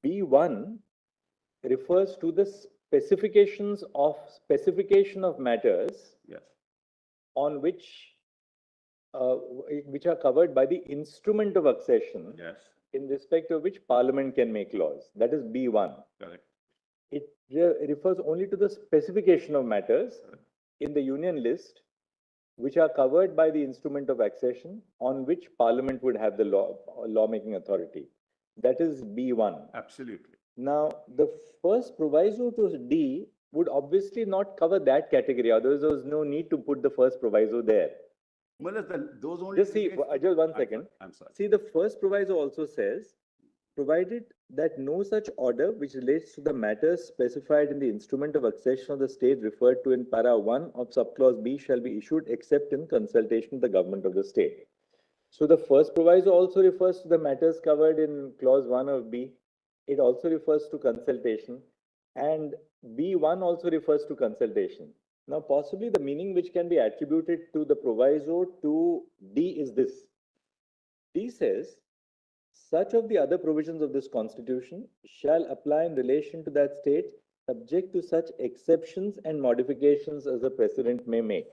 B1 refers to the specification of matters Yes. on which are covered by the instrument of accession, Yes. in respect of which Parliament can make laws. That is B1. Correct. It refers only to the specification of matters in the Union list which are covered by the instrument of accession on which Parliament would have the lawmaking authority. That is B1. Absolutely. Now, the first proviso to D would obviously not cover that category. Otherwise, there was no need to put the first proviso there. Well, those only. Just see, just one second. I'm sorry. See, the first proviso also says, provided that no such order which relates to the matters specified in the instrument of accession of the state referred to in para 1 of subclause B shall be issued except in consultation with the government of the state. So the first proviso also refers to the matters covered in clause 1 of B. It also refers to consultation, and B1 also refers to consultation. Now, possibly the meaning which can be attributed to the proviso to D is this. D says, such of the other provisions of this constitution shall apply in relation to that state, subject to such exceptions and modifications as the president may make.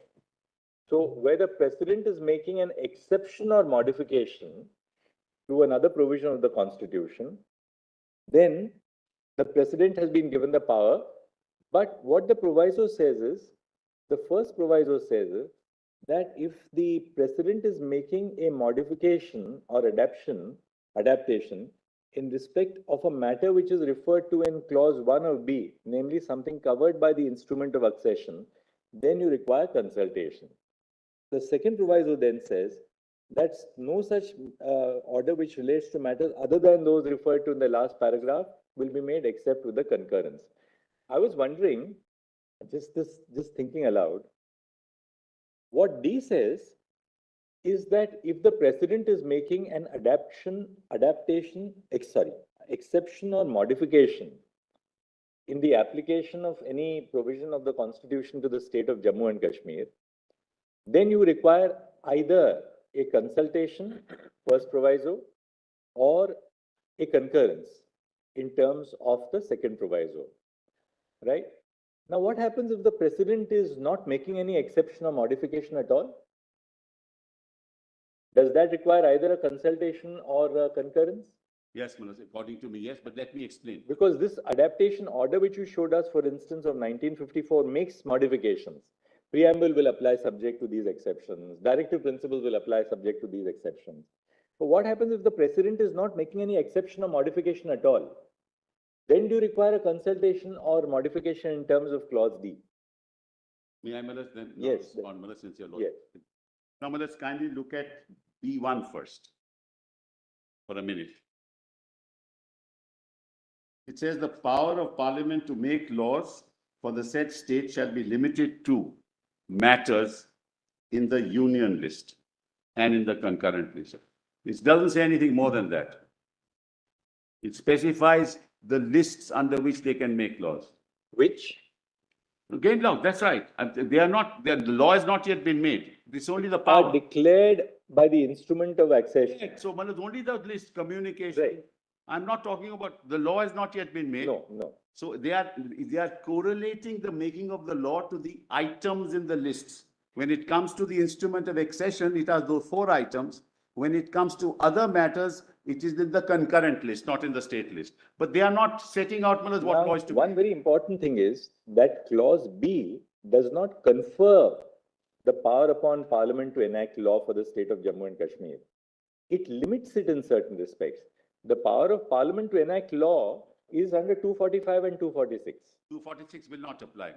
So, where the president is making an exception or modification to another provision of the constitution, then the president has been given the power. But what the proviso says is, the first proviso says that if the president is making a modification or adaptation in respect of a matter which is referred to in clause 1 of B, namely something covered by the instrument of accession, then you require consultation. The second proviso then says that no such order which relates to matters other than those referred to in the last paragraph will be made except with the concurrence. I was wondering, just thinking aloud, what D says is that if the president is making an exception or modification in the application of any provision of the constitution to the state of Jammu and Kashmir, then you require either a consultation, first proviso, or a concurrence in terms of the second proviso, right? Now, what happens if the president is not making any exception or modification at all? Does that require either a consultation or a concurrence? Yes, Manas, according to me, yes, but let me explain. Because this adaptation order which you showed us, for instance, of 1954 makes modifications. Preamble will apply subject to these exceptions. Directive principles will apply subject to these exceptions. But what happens if the president is not making any exception or modification at all? Then do you require a consultation or modification in terms of clause D? May I, Manas, then? Yes. On Manas, since you're yes. Now, Manas, kindly look at B1 first for a minute. It says the power of Parliament to make laws for the said state shall be limited to matters in the union list and in the concurrent list. It doesn't say anything more than that. It specifies the lists under which they can make laws. Which? Again, no, that's right. They are not, the law has not yet been made. It's only the power. Are declared by the instrument of accession. Right. So, Manoj, only the list, communication. Right. I'm not talking about, the law has not yet been made. No. So they are correlating the making of the law to the items in the lists. When it comes to the instrument of accession, it has those 4 items. When it comes to other matters, it is in the concurrent list, not in the state list. But they are not setting out, Manoj, what law is to be. One very important thing is that clause B does not confer the power upon Parliament to enact law for the state of Jammu and Kashmir. It limits it in certain respects. The power of Parliament to enact law is under 245 and 246. 246 will not apply.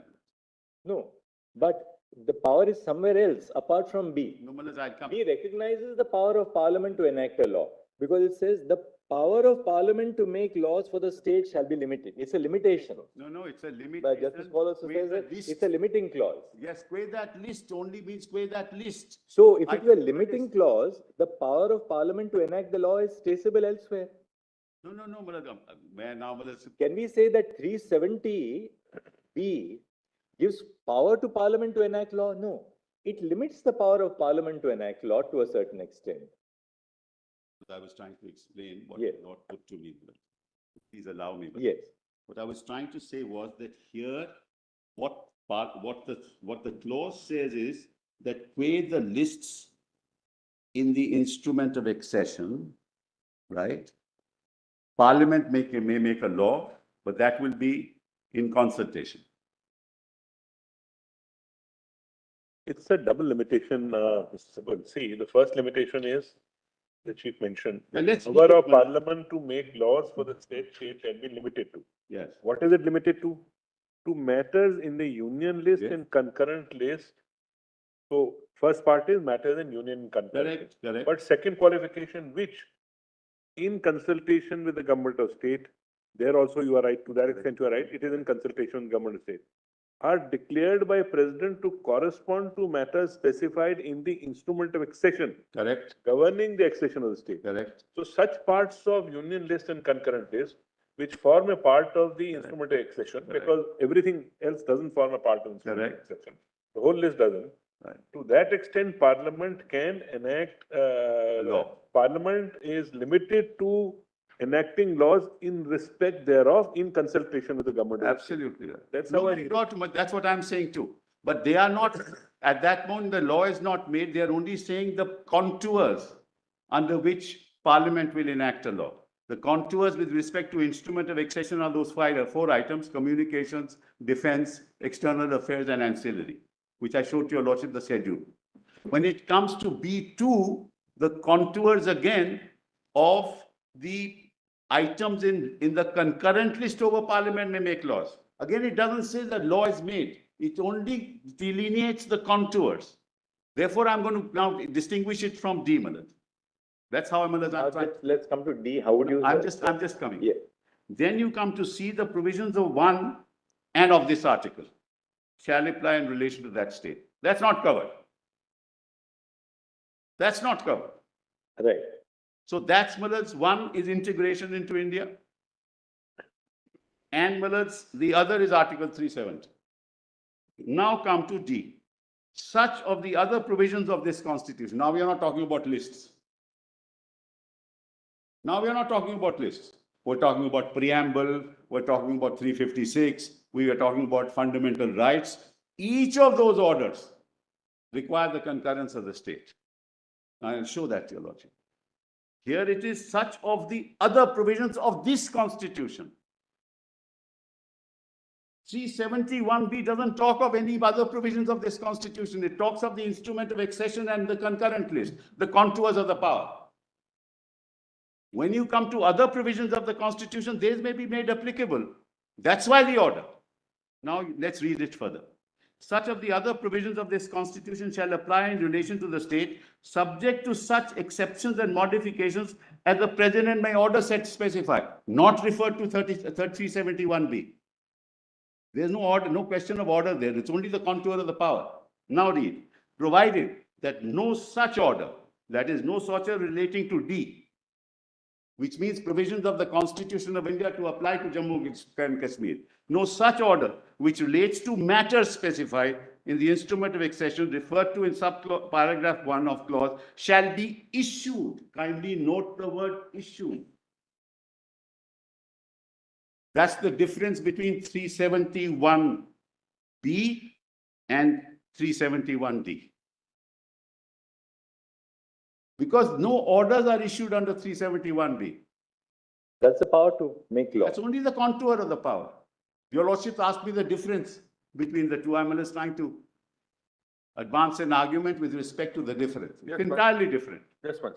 No, but the power is somewhere else apart from B. No, Manoj, I'll come. B recognizes the power of Parliament to enact a law because it says the power of Parliament to make laws for the state shall be limited. It's a limitation. No, it's a limitation. But Justice Paul also says that it's a limiting clause. Yes, square that list only means square that list. So if it were a limiting clause, the power of Parliament to enact the law is traceable elsewhere. No, Manoj. Can we say that 370B gives power to Parliament to enact law? No. It limits the power of Parliament to enact law to a certain extent. I was trying to explain what yes. the Lord put to me. Please allow me. but Yes. What I was trying to say was that here, what the clause says is that where the lists in the instrument of accession, right? Parliament may make a law, but that will be in consultation. It's a double limitation, Mr. Sabal. See, the first limitation is, the chief mentioned, Well, let's power leave it of with- parliament to make laws for the state shall be limited to. Yes. What is it limited to? To matters in the union list Yes. and concurrent list. So first part is matters in union and concurrent. Correct, list. correct. But second qualification, which in consultation with the government of state, there also you are right, to that extent you are right, it is in consultation with government of state, are declared by president to correspond to matters specified in the instrument of accession Correct, governing the accession of the state. correct. So such parts of union list and concurrent list, which form a part of the instrument of accession, Correct. because everything else doesn't form a part of instrument of Correct. accession. The whole list doesn't. Right. To that extent, Parliament can enact Law. Parliament is limited to enacting laws in respect thereof in consultation with the government. of the state. Absolutely. right. That's how I Nobody read it. brought to my- That's what I'm saying too. But they are not, at that moment, the law is not made. They are only saying the contours under which Parliament will enact a law. The contours with respect to instrument of accession are those four items: communications, defense, external affairs, and ancillary, which I showed to your lordship the schedule. When it comes to B2, the contours again of the items in the concurrent list over Parliament may make laws. Again, it doesn't say that law is made. It only delineates the contours. Therefore, I'm going to now distinguish it from D, Malad. That's how I'm Now, trying. let's come to D. How would you? I'm just coming. Yeah. Then you come to see the provisions of 1 and of this article shall apply in relation to that state. That's not covered. That's not covered. Right. So that's Malad's 1 is integration into India. And Malad's, the other is Article 370. Now come to D. Such of the other provisions of this constitution. Now we are not talking about lists. Now we are not talking about lists. We're talking about preamble. We're talking about 356. We are talking about fundamental rights. Each of those orders require the concurrence of the state. I'll show that to your lordship. Here it is such of the other provisions of this constitution. 371B doesn't talk of any other provisions of this constitution. It talks of the instrument of accession and the concurrent list, the contours of the power. When you come to other provisions of the constitution, these may be made applicable. That's why the order. Now let's read it further. Such of the other provisions of this constitution shall apply in relation to the state, subject to such exceptions and modifications as the president may order set specify, not referred to 371B. There's no order, no question of order there. It's only the contour of the power. Now read, provided that no such order, that is no such order relating to D, which means provisions of the Constitution of India to apply to Jammu and Kashmir. No such order which relates to matters specified in the instrument of accession referred to in paragraph 1 of clause shall be issued. Kindly note the word issued. That's the difference between 371B and 371D. Because no orders are issued under 371B. That's the power to make law. That's only the contour of the power. Your lordship asked me the difference between the two. I'm just trying to advance an argument with respect to the difference. It's Yes, entirely different. Yes, ma'am.